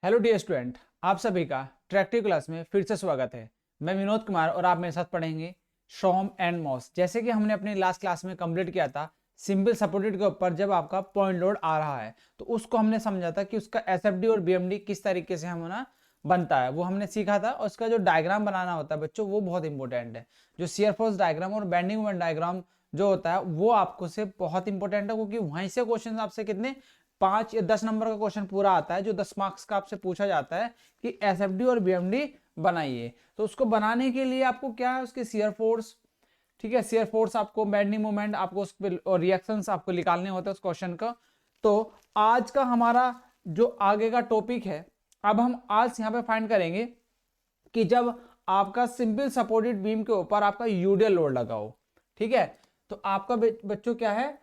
Hello dear student, आप सभी का ट्रैक्टिव क्लास में फिर से स्वागत है। मैं विनोद कुमार और आप मेरे साथ पढ़ेंगे शॉम एंड मॉस। जैसे कि हमने अपनी लास्ट क्लास में कंप्लीट किया था सिंपल सपोर्टेड के ऊपर, जब आपका पॉइंट लोड आ रहा है तो उसको हमने समझा था कि उसका एसएफडी और बीएमडी किस तरीके से होना बनता है, वो हमने सीखा था। और उसका जो डायग्राम बनाना होता है बच्चों, वो बहुत इंपॉर्टेंट है। जो शियर फोर्स डायग्राम और बेंडिंग मोमेंट डायग्राम जो होता है वो आपको से बहुत इंपॉर्टेंट है, क्योंकि वहीं से क्वेश्चन आपसे कितने 5 या 10 नंबर का क्वेश्चन पूरा आता है, जो 10 मार्क्स का आपसे पूछा जाता है कि एसएफडी और बीएमडी बनाइए। तो उसको बनाने के लिए आपको क्या है, उसके शियर फोर्स, ठीक है, शियर फोर्स आपको, बेंडिंग मोमेंट आपको, उस पर और रिएक्शंस आपको निकालने होते हैं उस क्वेश्चन का। तो आज का हमारा जो आगे का टॉपिक है, अब हम आज यहाँ पे फाइंड करेंगे कि जब आपका सिंपल सपोर्टेड बीम के ऊपर आपका यूडीएल लोड लगा हो, ठीक है, तो आपका बच्चों क्या है,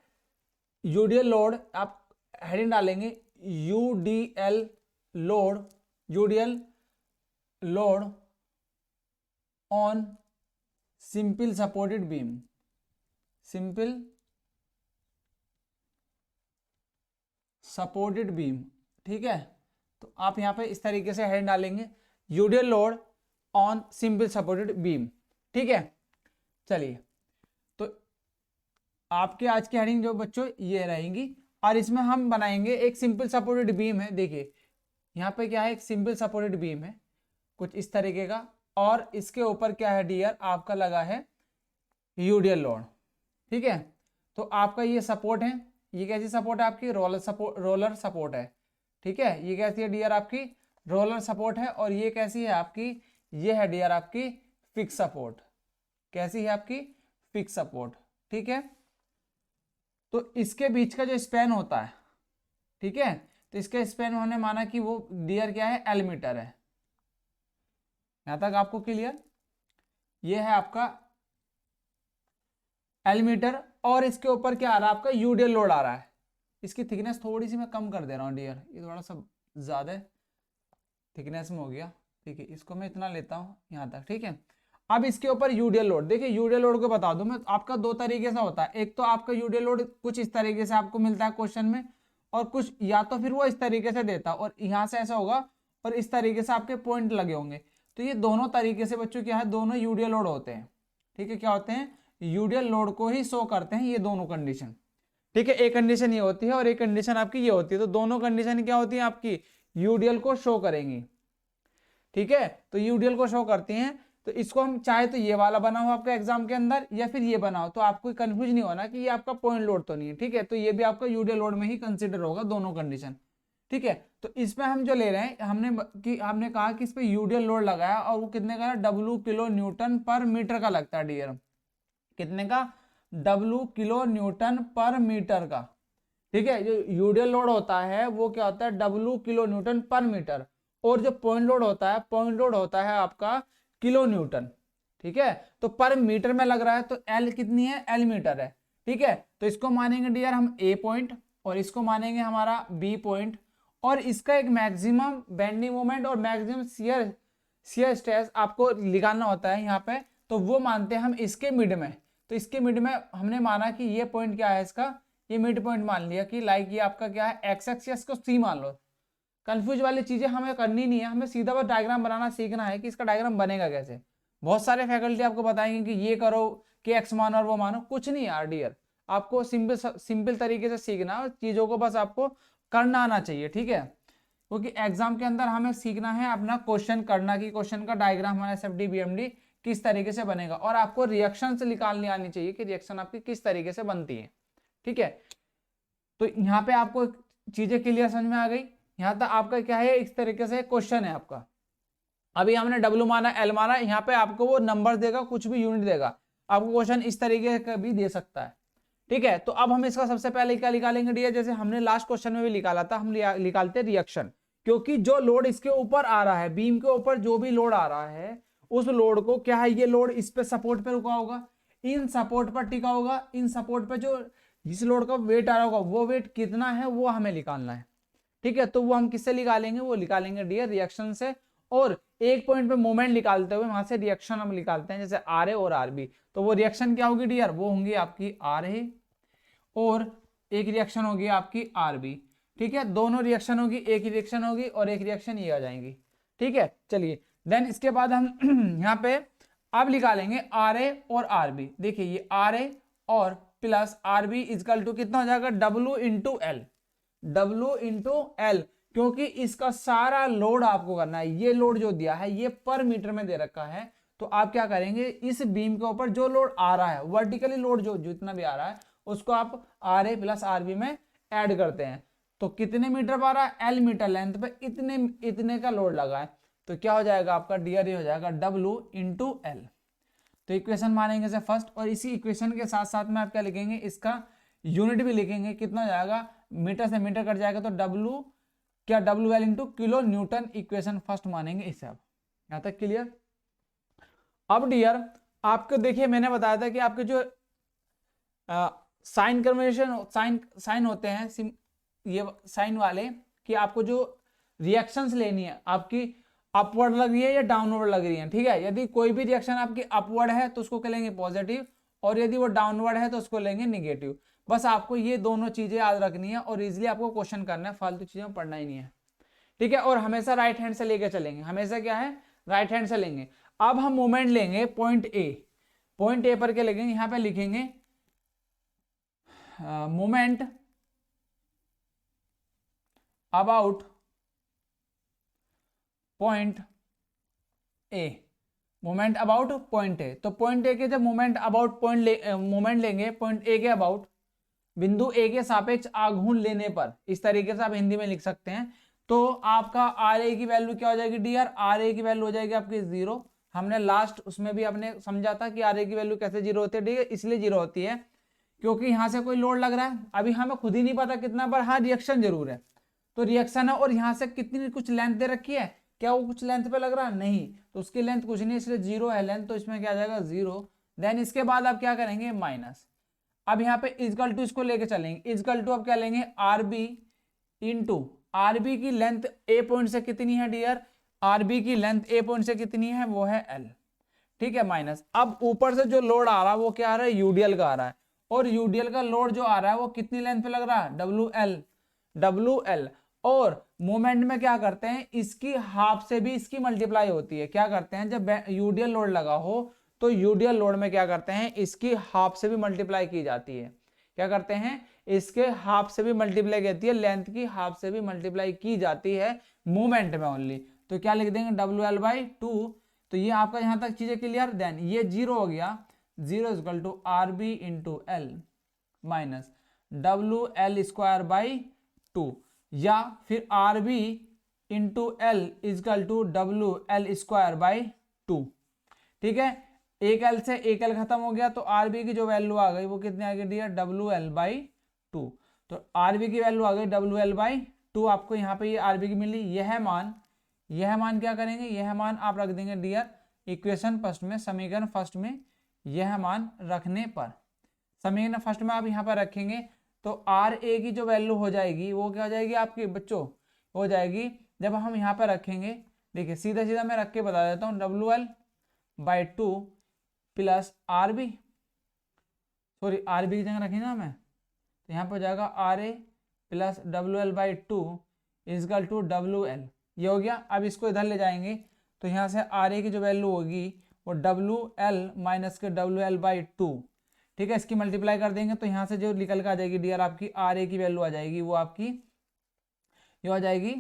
यूडीएल लोड, आप हेडिंग डालेंगे UDL load, UDL load on simple supported beam, simple supported beam, ठीक है। तो आप यहां पे इस तरीके से हेडिंग डालेंगे UDL load on simple supported beam, ठीक है। चलिए, तो आपके आज की हेडिंग जो बच्चों ये रहेंगी, और इसमें हम बनाएंगे एक सिंपल सपोर्टेड बीम है। देखिए यहाँ पे क्या है, एक सिंपल सपोर्टेड बीम है कुछ इस तरीके का, और इसके ऊपर क्या है डियर, आपका लगा है यूडीएल लोड, ठीक है। तो आपका ये सपोर्ट है, ये कैसी सपोर्ट है आपकी, रोलर सपोर्ट है, ठीक है। ये कैसी है डियर आपकी, रोलर सपोर्ट है। और ये कैसी है आपकी, ये है डियर आपकी फिक्स सपोर्ट। कैसी है आपकी, फिक्स सपोर्ट, ठीक है। तो इसके बीच का जो स्पैन होता है, ठीक है, तो इसके स्पैन होने माना कि वो डियर क्या है, एल मीटर है। यहां तक आपको क्लियर, ये है आपका एल मीटर, और इसके ऊपर क्या आ रहा है आपका यूडीएल लोड आ रहा है। इसकी थिकनेस थोड़ी सी मैं कम कर दे रहा हूँ डियर, ये थोड़ा सा ज्यादा थिकनेस में हो गया, ठीक है। इसको मैं इतना लेता हूँ यहाँ तक, ठीक है। अब इसके ऊपर यूडीएल लोड, देखिए यूडीएल लोड को बता दूं मैं, आपका दो तरीके से होता है। एक तो आपका यूडीएल लोड कुछ इस तरीके से आपको मिलता है क्वेश्चन में, और कुछ या तो फिर वो इस तरीके से देता है और यहाँ से ऐसा होगा, और इस तरीके से आपके पॉइंट लगे होंगे। तो ये दोनों तरीके से बच्चों क्या है, दोनों यूडीएल लोड होते हैं, ठीक है। क्या होते हैं, यूडीएल लोड को ही शो करते हैं ये दोनों कंडीशन, ठीक है। एक कंडीशन ये होती है और एक कंडीशन आपकी ये होती है, तो दोनों कंडीशन क्या होती है आपकी, यूडीएल को शो करेंगी, ठीक है। तो यूडीएल को शो करती हैं। तो इसको हम चाहे तो ये वाला बनाओ आपका एग्जाम के अंदर, या फिर ये बनाओ, तो आपको कंफ्यूज नहीं होना कि ये आपका पॉइंट लोड तो नहीं है, ठीक है। तो ये भी आपका यूडीएल लोड में ही कंसिडर होगा दोनों कंडीशन, ठीक है। तो इसमें हम जो ले रहे हैं, हमने कहा कि इस पे यूडीएल लोड लगाया और वो कितने का, डब्ल्यू किलो न्यूटन पर मीटर का लगता है डियर। कितने का, डब्ल्यू किलो न्यूटन पर मीटर का, ठीक है। जो यूडीएल लोड होता है वो क्या होता है, डब्ल्यू किलो न्यूटन पर मीटर। और जो पॉइंट लोड होता है, पॉइंट लोड होता है आपका किलो न्यूटन, ठीक है। तो पर मीटर में लग रहा है, तो एल कितनी है, एल मीटर है, ठीक है। तो इसको मानेंगे डियर हम ए पॉइंट, और इसको मानेंगे हमारा बी पॉइंट, और इसका एक मैक्सिमम बेंडिंग मोमेंट और मैक्सिमम शियर स्ट्रेस आपको निकालना होता है यहाँ पे, तो वो मानते हैं हम इसके मिड में। तो इसके मिड में हमने माना कि ये पॉइंट क्या है इसका, ये मिड पॉइंट मान लिया कि लाइक ये आपका क्या है, एक्स एक्सिस को सी मान लो। कंफ्यूज वाली चीजें हमें करनी नहीं है, हमें सीधा बस डायग्राम बनाना सीखना है कि इसका डायग्राम बनेगा कैसे। बहुत सारे फैकल्टी आपको बताएंगे कि ये करो, कि एक्स मानो और वो मानो, कुछ नहीं यार डियर। आपको सिंपल सिंपल तरीके से सीखना और चीजों को बस आपको करना आना चाहिए, ठीक है। क्योंकि एग्जाम के अंदर हमें सीखना है अपना क्वेश्चन करना, कि क्वेश्चन का डायग्राम हमारा एसएफडी बीएमडी किस तरीके से बनेगा, और आपको रिएक्शन से निकालनी आनी चाहिए कि रिएक्शन आपकी किस तरीके से बनती है, ठीक है। तो यहाँ पे आपको चीजें क्लियर समझ में आ गई। यहाँ तक आपका क्या है, इस तरीके से क्वेश्चन है आपका। अभी हमने डब्ल्यू माना, एल माना, यहाँ पे आपको वो नंबर देगा, कुछ भी यूनिट देगा, आपको क्वेश्चन इस तरीके का भी दे सकता है, ठीक है। तो अब हम इसका सबसे पहले क्या निकालेंगे डियर, जैसे हमने लास्ट क्वेश्चन में भी निकाला था, हम निकालते रिएक्शन। क्योंकि जो लोड इसके ऊपर आ रहा है, बीम के ऊपर जो भी लोड आ रहा है, उस लोड को क्या है, ये लोड इस पे सपोर्ट पे रुका होगा, इन सपोर्ट पर टिका होगा, इन सपोर्ट पे जो जिस लोड का वेट आ रहा होगा, वो वेट कितना है वो हमें निकालना है, ठीक है। तो वो हम किससे निकालेंगे, वो निकालेंगे डियर रिएक्शन से। और एक पॉइंट पे मोमेंट निकालते हुए वहां से रिएक्शन हम निकालते हैं, जैसे आर ए और आर बी। तो वो रिएक्शन क्या होगी डियर, वो होंगी आपकी आर ए, और एक रिएक्शन होगी आपकी आर बी। ठीक है, दोनों रिएक्शन होगी, एक ही रिएक्शन होगी और एक रिएक्शन ये आ जाएंगी। ठीक है, चलिए देन इसके बाद हम यहाँ पे अब निकालेंगे आर ए और आर बी। देखिए ये आर ए और plus R B is equal to कितना हो जाएगा, W into L, W into L, क्योंकि इसका सारा लोड आपको करना है। ये लोड जो दिया है ये पर मीटर में दे रखा है, तो आप क्या करेंगे, इस बीम के ऊपर जो लोड आ रहा है, वर्टिकली लोड जो जितना भी आ रहा है उसको आप R A plus R B में ऐड करते हैं। तो कितने मीटर पर आ रहा है, एल मीटर लेंथ पे इतने इतने का लोड लगा है, तो क्या हो जाएगा आपका डियर, ये हो जाएगा डब्ल्यू इंटू एल। तो इक्वेशन मानेंगे से फर्स्ट, और इसी इक्वेशन के साथ साथ में आप क्या लिखेंगे, इसका यूनिट भी लिखेंगे, कितना हो जाएगा, मीटर से मीटर कट जाएगा तो डब्ल्यू क्या, W L into kilo Newton, equation first मानेंगे इसे। अब यहां तक क्लियर। अब डियर आपको देखिए मैंने बताया था कि आपके जो साइन कन्वर्जेशन साइन होते हैं, ये साइन वाले, कि आपको जो रिएक्शंस लेनी है आपकी अपवर्ड लग रही है या डाउनवर्ड लग रही है। ठीक है, यदि कोई भी रिएक्शन आपकी अपवर्ड है तो उसको क्या लेंगे, पॉजिटिव, और यदि वो डाउनवर्ड है तो उसको लेंगे निगेटिव। बस आपको ये दोनों चीजें याद रखनी है और इजिली आपको क्वेश्चन करना है, फालतू चीजें पढ़ना ही नहीं है। ठीक है, और हमेशा राइट हैंड से लेके चलेंगे, हमेशा क्या है, राइट हैंड से लेंगे। अब हम मोमेंट लेंगे पॉइंट ए, पॉइंट ए पर क्या लेंगे, यहां पे लिखेंगे moment about point A, moment about point A. तो पॉइंट ए के जब मोमेंट अबाउट मोमेंट लेंगे पॉइंट ए के अबाउट, बिंदु ए के सापेक्ष आघूर्ण लेने पर, इस तरीके से आप हिंदी में लिख सकते हैं। तो आपका आर ए की वैल्यू क्या हो जाएगी डियर, आर ए की वैल्यू हो जाएगी आपकी 0। हमने लास्ट उसमें भी आपने समझा था कि आर ए की वैल्यू कैसे 0 होती है, ठीक है, इसलिए 0 होती है क्योंकि यहां से कोई लोड लग रहा है, अभी हमें खुद ही नहीं पता कितना, पर हाँ रिएक्शन जरूर है। तो रिएक्शन है और यहां से कितनी कुछ लेंथ दे रखी है, क्या वो कुछ लेंथ पे लग रहा है, नहीं, तो उसकी लेंथ कुछ नहीं, इसलिए 0 है लेंथ, तो इसमें क्या आ जाएगा 0। देन इसके बाद आप क्या करेंगे, माइनस। अब यहाँ पे इजकल टू इसको लेके चलेंगे, इजकल टू अब क्या लेंगे, R B into, R B की लेंथ ए पॉइंट से कितनी है डियर, आर बी की लेंथ ए पॉइंट से कितनी है, वो है एल। ठीक है, माइनस। अब ऊपर से जो लोड आ रहा है वो क्या आ रहा है, यूडीएल का आ रहा है, और यूडीएल का लोड जो आ रहा है वो कितनी लेंथ पे लग रहा है, डब्ल्यू एल, डब्ल्यू एल। और मोमेंट में क्या करते हैं, इसकी हाफ से भी इसकी मल्टीप्लाई होती है। क्या करते हैं, जब यूडीएल लोड लगा हो तो यूडीएल लोड में क्या करते हैं, इसकी हाफ से भी मल्टीप्लाई की जाती है। क्या करते हैं, इसके हाफ से भी मल्टीप्लाई करती है, लेंथ की हाफ से भी मल्टीप्लाई की जाती है मूवमेंट में ओनली। तो क्या लिख देंगे, डब्ल्यू एल बाई टू। तो ये आपका यहां तक चीजें क्लियर। देन ये 0 हो गया, 0 is equal to R B into L minus W L square by 2, या फिर R B into L is equal to W L square by 2। ठीक है, एक एल से एक एल खत्म हो गया, तो आर बी की जो वैल्यू आ गई वो कितनी आ गई डियर, डब्ल्यू एल बाई 2। तो आर बी की वैल्यू आ गई डब्ल्यू एल बाई 2, आपको यहाँ पे ये आर बी की मिली। यह मान क्या करेंगे, यह मान आप रख देंगे डियर इक्वेशन फर्स्ट में, समीकरण फर्स्ट में, यह मान रखने पर, समीकरण फर्स्ट में आप यहाँ पर रखेंगे तो आर ए की जो वैल्यू हो जाएगी वो क्या हो जाएगी आपकी बच्चों, हो जाएगी जब हम यहाँ पर रखेंगे, देखिए सीधा सीधा मैं रख के बता देता हूँ, W L by 2 plus R B, sorry R B की जगह रखेंगे ना मैं, तो यहाँ पर हो जाएगा R A plus W L by 2 is equal to W L. ये हो गया। अब इसको इधर ले जाएंगे तो यहाँ से आर ए की जो वैल्यू होगी वो डब्ल्यू एल माइनस के डब्ल्यू एल बाई 2। ठीक है, इसकी मल्टीप्लाई कर देंगे तो यहाँ से जो निकल कर आ जाएगी डियर आपकी आर ए की वैल्यू आ जाएगी, वो आपकी ये आ जाएगी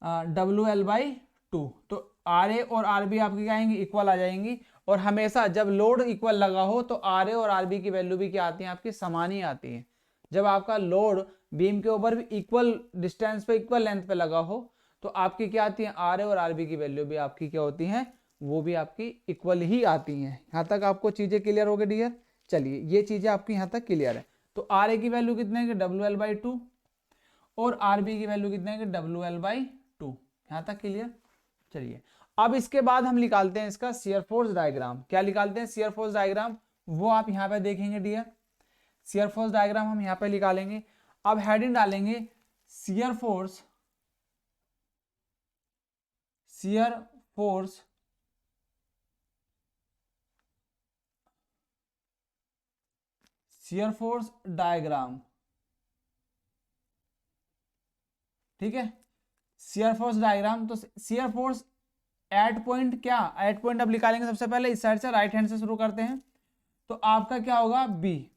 डब्ल्यू एल बाई 2। तो आर ए और आर बी आपकी क्या आएंगी, इक्वल आ जाएंगी। और हमेशा जब लोड इक्वल लगा हो तो आर ए और आर बी की वैल्यू भी क्या आती है आपकी, समान ही आती है। जब आपका लोड बीम के ऊपर भी इक्वल डिस्टेंस पे इक्वल लेंथ पे लगा हो तो आपकी क्या आती है, आर ए और आर बी की वैल्यू भी आपकी क्या होती है, वो भी आपकी इक्वल ही आती हैं। यहाँ तक आपको चीजें क्लियर हो गई डियर। चलिए ये चीजें आपकी यहाँ तक क्लियर है। तो आर ए की वैल्यू कितने है, डब्ल्यू एल बाई 2, और आर बी की वैल्यू कितने है, डब्ल्यू एल बाई 2। यहाँ तक क्लियर। चलिए अब इसके बाद हम निकालते हैं इसका शियर फोर्स डायग्राम। क्या निकालते हैं, शियर फोर्स डायग्राम, वो आप यहाँ पे देखेंगे डियर। शियर फोर्स डायग्राम हम यहाँ पे निकालेंगे। अब हेडिंग डालेंगे shear force, shear force shear force diagram. ठीक है, शियर फोर्स डायग्राम। तो शियर फोर्स एट पॉइंट, क्या एट पॉइंट अब निकालेंगे सबसे पहले इस साइड से, राइट हैंड से शुरू करते हैं। तो आपका क्या होगा बी,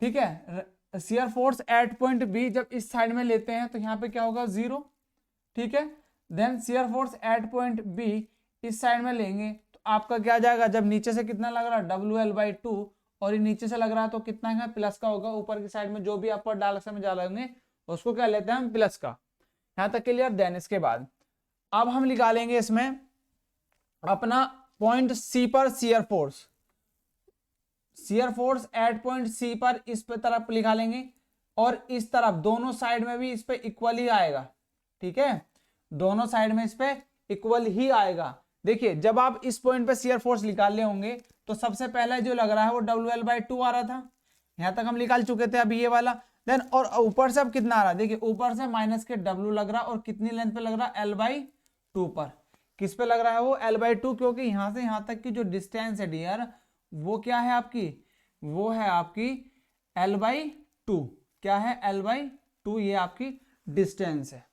ठीक है। Shear force at point B जब इस साइड में लेते हैं तो यहाँ पे क्या होगा 0, ठीक है। Then shear force at point B इस साइड में लेंगे तो आपका क्या जाएगा, जब नीचे से कितना लग रहा है WL/2 और ये नीचे से लग रहा है तो कितना है प्लस का होगा, ऊपर की साइड में जो भी अपर डायरेक्शन में जा लेंगे उसको क्या लेते हैं हम प्लस का। यहाँ तक क्लियर। देन इसके बाद अब हम निकालेंगे इसमें अपना पॉइंट सी पर shear force. Shear force at point C पर इस पे तरफ निकालेंगे और इस तरफ दोनों साइड में भी इस पे इक्वल ही आएगा, ठीक है, दोनों साइड में इस पे इक्वल ही आएगा। देखिए जब आप इस पॉइंट पे शियर फोर्स निकाल ले होंगे तो सबसे पहले जो लग रहा है वो WL/2 आ रहा था, यहां तक हम निकाल चुके थे अभी ये वाला। देन और ऊपर से अब कितना आ रहा है, देखिए ऊपर से माइनस के W लग रहा है और कितनी लेंथ पे लग रहा है L/2 पर। किस पे लग रहा है वो L/2, क्योंकि यहां से यहां तक की जो डिस्टेंस है डियर वो क्या है आपकी, वो है आपकी L/2। क्या है L/2, ये आपकी डिस्टेंस है,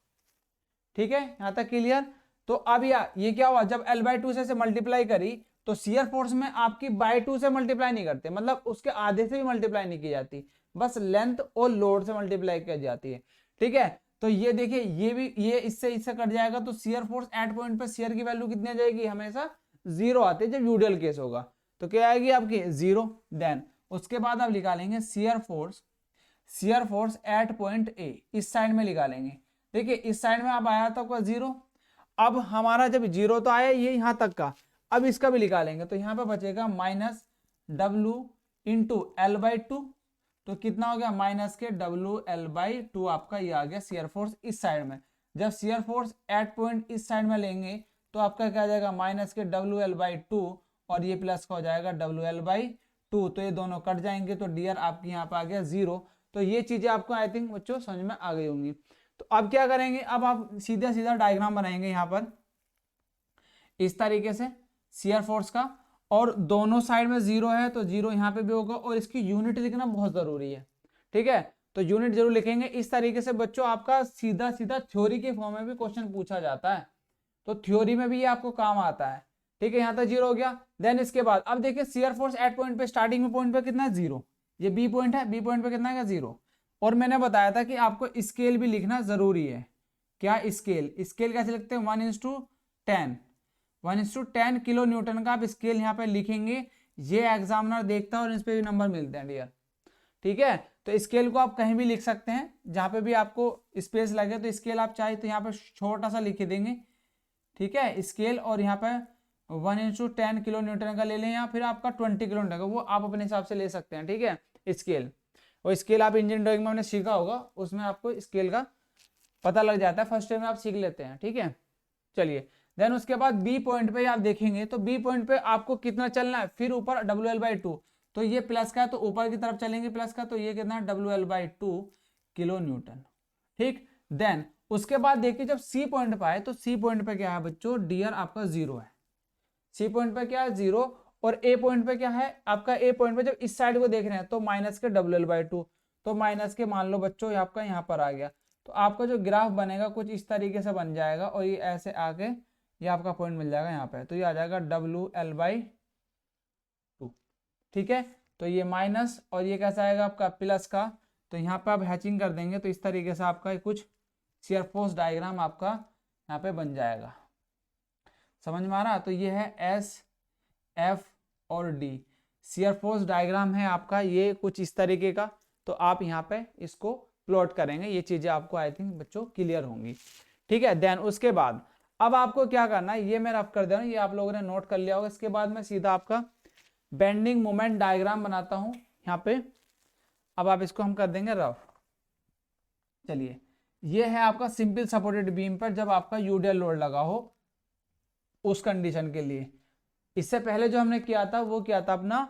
ठीक है, यहां तक क्लियर। तो अब ये क्या हुआ, जब L/2 से मल्टीप्लाई करी तो शियर फोर्स में आपकी बाय 2 से मल्टीप्लाई नहीं करते, मतलब उसके आधे से भी मल्टीप्लाई नहीं की जाती, बस लेंथ और लोड से मल्टीप्लाई की जाती है, ठीक है। तो ये देखिए ये भी ये इससे कट जाएगा तो शियर फोर्स एट पॉइंट पे शियर की वैल्यू कितनी आ जाएगी, हमेशा 0 आती है जब यूडियल केस होगा, तो क्या आएगी आपकी 0। देन उसके बाद आप निकालेंगे shear force at point A, इस साइड में निकालेंगे। देखिए इस साइड में आप आया था आपका 0, अब हमारा जब 0 तो आया ये यहां तक का, अब इसका भी निकालेंगे तो यहां पे बचेगा -W इंटू L/2, तो कितना हो गया माइनस के WL/2 आपका ये आ गया शियर फोर्स इस साइड में। जब शियर फोर्स एट पॉइंट इस साइड में लेंगे तो आपका क्या आ जाएगा माइनस के WL/2 और ये प्लस का हो जाएगा WL/2, तो ये दोनों कट जाएंगे तो डियर आपकी यहाँ पे आ गया 0। तो ये चीजें आपको आई थिंक बच्चों समझ में आ गई होंगी। तो अब क्या करेंगे, अब आप सीधा सीधा डायग्राम बनाएंगे यहाँ पर इस तरीके से शियर फोर्स का, और दोनों साइड में 0 है तो 0 यहाँ पे भी होगा, और इसकी यूनिट लिखना बहुत जरूरी है, ठीक है, तो यूनिट जरूर लिखेंगे। इस तरीके से बच्चों आपका सीधा सीधा थ्योरी के फॉर्म में भी क्वेश्चन पूछा जाता है, तो थ्योरी में भी ये आपको काम आता है, ठीक है। यहाँ तक 0 हो गया। देन इसके बाद अब देखिए शियर फोर्स एट पॉइंट पे स्टार्टिंग में पॉइंट पे कितना है 0, ये बी पॉइंट है, बी पॉइंट पे कितना है 0, और मैंने बताया था कि आपको स्केल भी लिखना जरूरी है। क्या स्केल, स्केल कैसे लिखते हैं 1:10, 1:10 किलो न्यूटन का आप स्केल यहाँ पे लिखेंगे, ये एग्जामिनर देखता है और इस पे भी नंबर मिलते हैं डियर, ठीक है। तो स्केल को आप कहीं भी लिख सकते हैं जहां पे भी आपको स्पेस लगे, तो स्केल आप चाहे तो यहाँ पे छोटा सा लिख देंगे, ठीक है, स्केल, और यहाँ पे 1:10 किलो न्यूटन का ले लें या फिर आपका 20 किलो न्यूटन का, वो आप अपने हिसाब से ले सकते हैं, ठीक है स्केल। और स्केल आप इंजीनियरिंग ड्राइंग में हमने सीखा होगा, उसमें आपको स्केल का पता लग जाता है, फर्स्ट टाइम में आप सीख लेते हैं, ठीक है। चलिए देन उसके बाद बी पॉइंट पे आप देखेंगे तो बी पॉइंट पे आपको कितना चलना है, फिर ऊपर WL/2, तो ये प्लस का है तो ऊपर की तरफ चलेंगे प्लस का, तो ये कितना है WL/2 किलो न्यूटन, ठीक। देन उसके बाद देखिए जब सी पॉइंट पे आए तो सी पॉइंट पे क्या है बच्चों डियर आपका 0 है, सी पॉइंट पे क्या है 0, और ए पॉइंट पे क्या है आपका, ए पॉइंट पे जब इस साइड को देख रहे हैं तो माइनस के WL/2, तो माइनस के मान लो बच्चों आपका यहाँ पर आ गया, तो आपका जो ग्राफ बनेगा कुछ इस तरीके से बन जाएगा, और ये ऐसे आके ये आपका पॉइंट मिल जाएगा यहाँ पे, तो ये आ जाएगा WL/2, ठीक है। तो ये माइनस और ये कैसा आएगा आपका प्लस का, तो यहाँ पे आप हैचिंग कर देंगे तो इस तरीके से आपका कुछ शियर फोर्स डायग्राम आपका यहाँ पे बन जाएगा, समझ में आ रहा। तो ये है S, F और D शियर फोर्स डायग्राम है आपका, ये कुछ इस तरीके का, तो आप यहाँ पे इसको प्लॉट करेंगे, ये चीजें आपको आई थिंक बच्चों क्लियर होंगी, ठीक है। देन उसके बाद अब आपको क्या करना है, ये मैं रफ कर दे रहा हूँ, ये आप लोगों ने नोट कर लिया होगा। इसके बाद मैं सीधा आपका बेंडिंग मोमेंट डायग्राम बनाता हूँ यहाँ पे, अब आप इसको हम कर देंगे रफ। चलिए ये है आपका सिंपल सपोर्टेड बीम पर जब आपका यूडियल लोड लगा हो उस कंडीशन के लिए। इससे पहले जो हमने किया था वो किया था अपना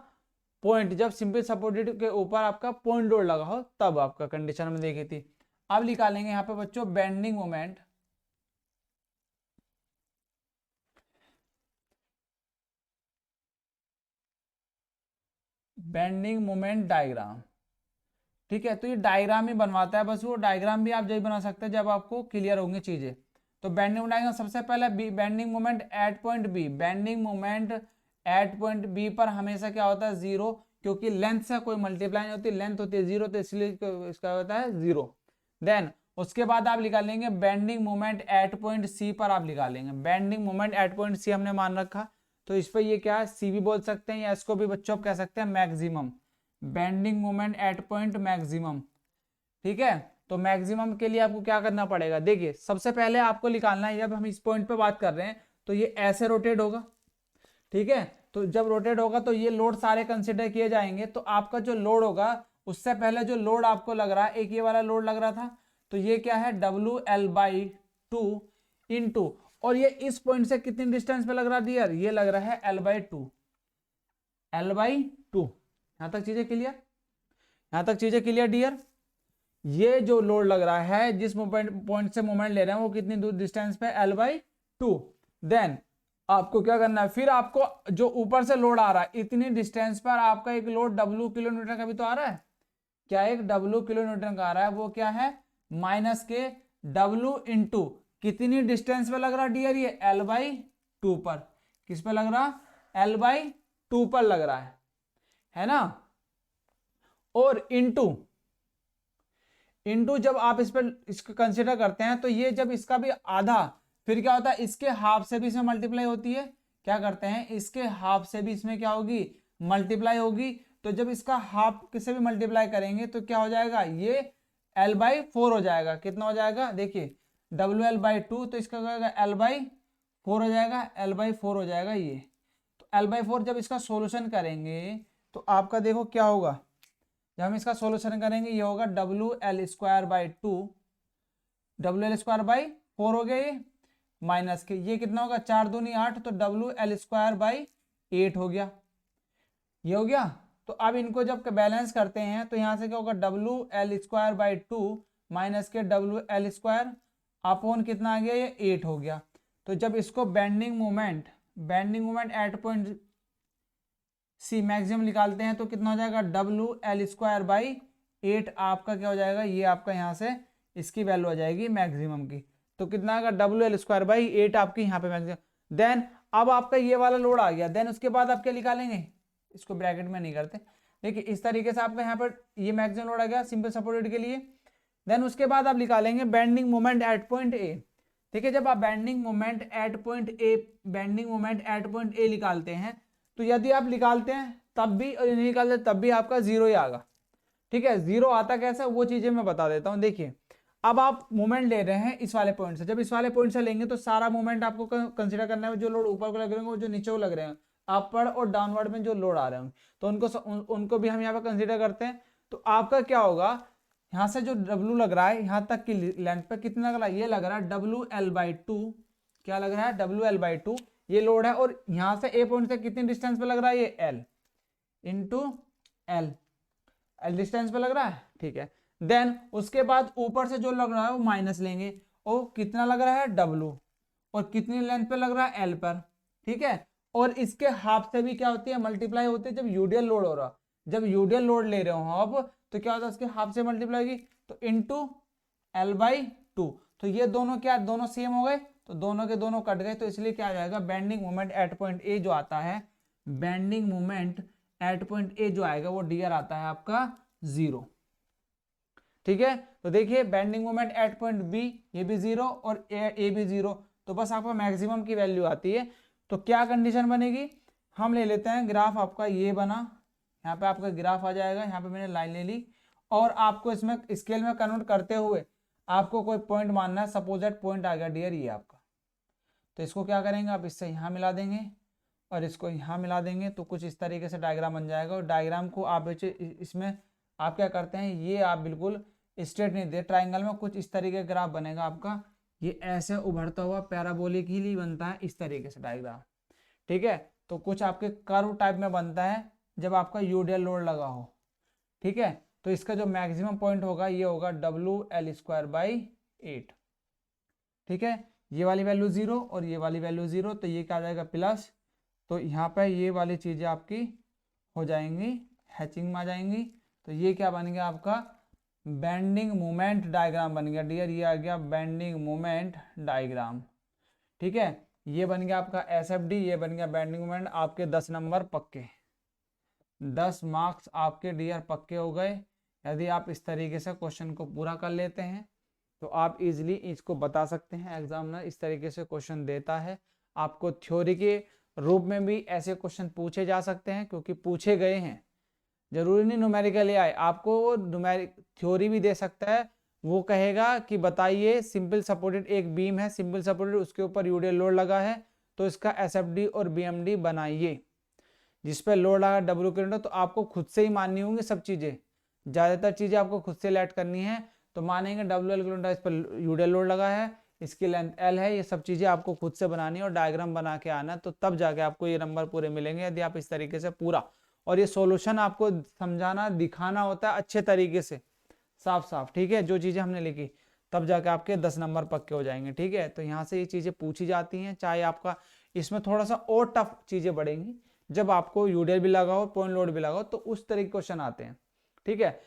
पॉइंट, जब सिंपल सपोर्टेड के ऊपर आपका पॉइंट लोड लगा हो तब आपका कंडीशन हमने देखी थी। अब निकालेंगे यहाँ पे बच्चों bending moment, bending moment diagram, ठीक है, तो ये डायग्राम ही बनवाता है, बस वो डायग्राम भी आप जब बना सकते हैं जब आपको क्लियर होंगी चीजें। तो बेंडिंग डायग्राम सबसे पहले bending moment at point B, bending moment at point B पर हमेशा क्या होता है, जीरो, क्योंकि लेंथ से कोई मल्टीप्लाई नहीं होती, लेंथ होती है जीरो, तो इसलिए इसका होता है जीरो। देन उसके बाद आप निकालेंगे bending moment at point C पर, आप निकालेंगे bending moment at point C हमने मान रखा, तो इस पर ये क्या है, सी भी बोल सकते हैं या इसको भी बच्चों आप कह सकते हैं maximum, bending moment at point maximum. ठीक है, तो मैक्सिमम के लिए आपको क्या करना पड़ेगा, देखिए सबसे पहले आपको निकालना है, जब हम इस पॉइंट पे बात कर रहे हैं तो ये ऐसे रोटेट होगा। ठीक है, तो जब रोटेट होगा तो ये लोड सारे कंसिडर किए जाएंगे, तो आपका जो लोड होगा उससे पहले जो लोड आपको लग रहा है, एक ये वाला लोड लग रहा था, तो ये क्या है WL/2 इंटू, और ये इस पॉइंट से कितनी डिस्टेंस पे लग रहा है डियर, ये लग रहा है L/2, L/2। यहां तक चीजें क्लियर, यहां तक चीजें क्लियर डियर। ये जो लोड लग रहा है जिस पॉइंट से मोमेंट ले रहे हैं वो कितनी दूर डिस्टेंस पे, L/2। देन आपको क्या करना है, फिर आपको जो ऊपर से लोड आ रहा है इतनी डिस्टेंस पर आपका एक लोड W किलो न्यूटन का भी तो आ रहा है, क्या एक W किलो न्यूटन का आ रहा है, वो क्या है माइनस के W इंटू कितनी डिस्टेंस पे लग रहा है डियर, ये L/2 पर, किस पे लग रहा, L/2 पर लग रहा है ना। और इंटू जब आप इस पर इसको कंसिडर करते हैं तो ये जब इसका भी आधा, फिर क्या होता है इसके हाफ से भी इसमें मल्टीप्लाई होती है, क्या करते हैं इसके हाफ से भी इसमें क्या होगी, मल्टीप्लाई होगी। तो जब इसका हाफ किसे भी मल्टीप्लाई करेंगे तो क्या हो जाएगा, ये L/4 हो जाएगा, कितना हो जाएगा, देखिए WL/2, तो इसका क्या होगा L/4 हो जाएगा, L/4 हो जाएगा ये। तो L/4 जब इसका सोल्यूशन करेंगे तो आपका देखो क्या होगा, जब हम इसका सॉल्यूशन करेंगे ये होगा WL²/2, WL²/4 हो गया ये, माइनस के ये कितना होगा 4 दूनी 8, तो WL²/8 हो गया, ये हो गया। तो अब इनको जब बैलेंस करते हैं तो यहां से क्या होगा WL²/2 माइनस के WL² अपॉन कितना आ गया, ये 8 हो गया। तो जब इसको bending moment at point C maximum निकालते हैं तो कितना हो जाएगा WL²/8, आपका क्या हो जाएगा, ये आपका यहाँ से इसकी वैल्यू आ जाएगी मैक्सिमम की, तो कितना आएगा WL²/8 आपकी यहाँ पे मैक्सिमम। देन अब आपका ये वाला लोड आ गया, देन उसके बाद आप क्या निकालेंगे, इसको ब्रैकेट में नहीं करते, देखिए इस तरीके से आपका यहाँ पर ये मैक्सिमम लोड आ गया सिंपल सपोर्टेड के लिए। देन उसके बाद आप निकालेंगे bending moment at point A. देखिए जब आप bending moment at point A निकालते हैं तो यदि आप निकालते हैं तब भी और नहीं निकालते तब भी आपका जीरो ही आएगा। ठीक है, जीरो आता कैसे वो चीजें मैं बता देता हूं। देखिए अब आप मोमेंट ले रहे हैं इस वाले पॉइंट से, जब इस वाले पॉइंट से लेंगे तो सारा मोमेंट आपको कंसीडर करना है, जो लोड ऊपर को लग रहे हैं जो नीचे को लग रहे हैं, अपवर्ड और डाउनवर्ड में जो लोड आ रहे हैं तो उनको भी हम यहाँ पे कंसीडर करते हैं। तो आपका क्या होगा, यहाँ से जो W लग रहा है यहाँ तक की लेंथ पे कितना लग रहा है, ये लग रहा है WL/2, क्या लग रहा है WL/2 ये लोड है, और यहां से ए पॉइंट से कितनी डिस्टेंस पे लग रहा है, ये L इंटू L डिस्टेंस पे लग रहा है। ठीक है, देन उसके बाद ऊपर से जो लग रहा है वो माइनस लेंगे, और कितना लग रहा है W, और कितनी लेंथ पे लग रहा है L पर। ठीक है, और इसके हाफ से भी क्या होती है मल्टीप्लाई होती है, जब यूडियल लोड हो रहा, जब यूडियल लोड ले रहे हो आप तो क्या होता है उसके हाफ से मल्टीप्लाई होगी, तो इंटू L/2, तो ये दोनों क्या दोनों सेम हो गए, तो दोनों के दोनों कट गए, तो इसलिए क्या आ जाएगा bending moment at point A जो आता है, bending moment at point A जो आएगा वो डियर आता है आपका 0। ठीक है, तो देखिए bending moment at point B ये भी 0 और ए भी 0, तो बस आपका मैक्सिमम की वैल्यू आती है। तो क्या कंडीशन बनेगी, हम ले लेते हैं ग्राफ आपका ये बना, यहाँ पे आपका ग्राफ आ जाएगा, यहाँ पे मैंने लाइन ले ली, और आपको इसमें स्केल में कन्वर्ट करते हुए आपको कोई पॉइंट मानना है, सपोज दैट पॉइंट आ गया डियर ये आपका, तो इसको क्या करेंगे आप इससे यहाँ मिला देंगे और इसको यहाँ मिला देंगे, तो कुछ इस तरीके से डायग्राम बन जाएगा। और डायग्राम को आप इसमें आप क्या करते हैं, ये आप बिल्कुल स्ट्रेट नहीं दे, ट्राइंगल में कुछ इस तरीके का ग्राफ बनेगा आपका, ये ऐसे उभरता हुआ पैराबोलिक ही बनता है इस तरीके से डायग्राम। ठीक है, तो कुछ आपके कर्व टाइप में बनता है जब आपका यूडियल लोड लगा हो। ठीक है, तो इसका जो मैक्सिमम पॉइंट होगा ये होगा WL²/8। ठीक है, ये वाली वैल्यू 0 और ये वाली वैल्यू 0, तो ये क्या आ जाएगा प्लस, तो यहाँ पे ये वाली चीजें आपकी हो जाएंगी हैचिंग में आ जाएंगी, तो ये क्या बन गया आपका बेंडिंग मोमेंट डायग्राम बन गया डियर, ये आ गया बेंडिंग मोमेंट डायग्राम। ठीक है, ये बन गया आपका SFD, ये बन गया बेंडिंग मोमेंट। आपके 10 नंबर पक्के, 10 मार्क्स आपके डियर पक्के हो गए। यदि आप इस तरीके से क्वेश्चन को पूरा कर लेते हैं तो आप इजीली इसको बता सकते हैं। एग्जामिनर इस तरीके से क्वेश्चन देता है। आपको थ्योरी के रूप में भी ऐसे क्वेश्चन पूछे जा सकते हैं, क्योंकि पूछे गए हैं। जरूरी नहीं न्यूमेरिकली आए, आपको न्यूमेरिक थ्योरी भी दे सकता है। वो कहेगा कि बताइए सिंपल सपोर्टेड एक बीम है, सिंपल सपोर्टेड, उसके ऊपर यूडियल लोड लगा है, तो इसका SFD और BMD बनाइए। जिस पे लोड लगा डब्ल्यू करंट हो, तो आपको खुद से ही माननी होंगी सब चीजें। ज्यादातर चीजें आपको खुद से लेट करनी है, तो मानेंगे WL करंट, इस पर यूडियल लोड लगा है, इसकी लेंथ L है, ये सब चीजें आपको खुद से बनानी है और डायग्राम बना के आना, तो तब जाके आपको ये नंबर पूरे मिलेंगे। यदि आप इस तरीके से पूरा, और ये सॉल्यूशन आपको समझाना दिखाना होता है अच्छे तरीके से, साफ साफ। ठीक है, जो चीजें हमने लिखी, तब जाके आपके 10 नंबर पक्के हो जाएंगे। ठीक है, तो यहाँ से ये चीजें पूछी जाती हैं। चाहे आपका इसमें थोड़ा सा और टफ चीजें बढ़ेंगी, जब आपको यूडियल भी लगा हो, पॉइंट लोड भी लगा हो, तो उस तरह के क्वेश्चन आते हैं। ठीक है,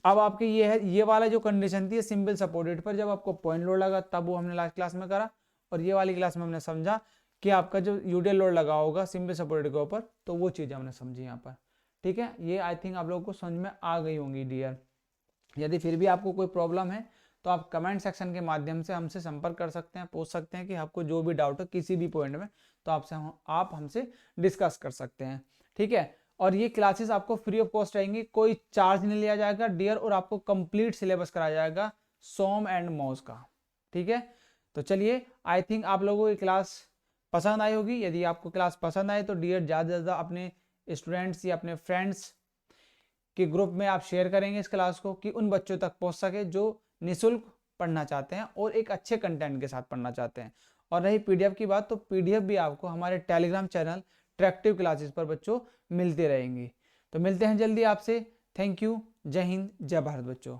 अब आपके ये है, ये वाला जो कंडीशन थी सिंपल सपोर्टेड पर, जब आपको पॉइंट लोड लगा, तब वो हमने लास्ट क्लास में करा, और ये वाली क्लास में हमने समझा कि आपका जो यूडियल लोड लगा होगा सिंपल सपोर्टेड के ऊपर, तो वो चीजें हमने समझी यहाँ पर। ठीक है, ये आई थिंक आप लोगों को समझ में आ गई होंगी डियर। यदि फिर भी आपको कोई प्रॉब्लम है तो आप कमेंट सेक्शन के माध्यम से हमसे संपर्क कर सकते हैं, पूछ सकते हैं कि आपको जो भी डाउट हो किसी भी पॉइंट में, तो आप हमसे डिस्कस कर सकते हैं। ठीक है, और ये क्लासेस आपको फ्री ऑफ कॉस्ट रहेंगी, कोई चार्ज नहीं लिया जाएगा डियर, और आपको कंप्लीट सिलेबस कराया जाएगा सोम एंड मॉस का। ठीक है, तो चलिए, आई थिंक आप लोगों को क्लास पसंद आई होगी। यदि आपको क्लास पसंद आए तो डियर ज़्यादा से ज़्यादा अपने स्टूडेंट्स या अपने फ्रेंड्स के ग्रुप में आप शेयर करेंगे इस क्लास को, कि उन बच्चों तक पहुंच सके जो निःशुल्क पढ़ना चाहते हैं और एक अच्छे कंटेंट के साथ पढ़ना चाहते हैं। और रही PDF की बात, तो PDF भी आपको हमारे टेलीग्राम चैनल ट्रैक्टिव क्लासेस पर बच्चों मिलते रहेंगी। तो मिलते हैं जल्दी आपसे। थैंक यू, जय हिंद, जय भारत बच्चों।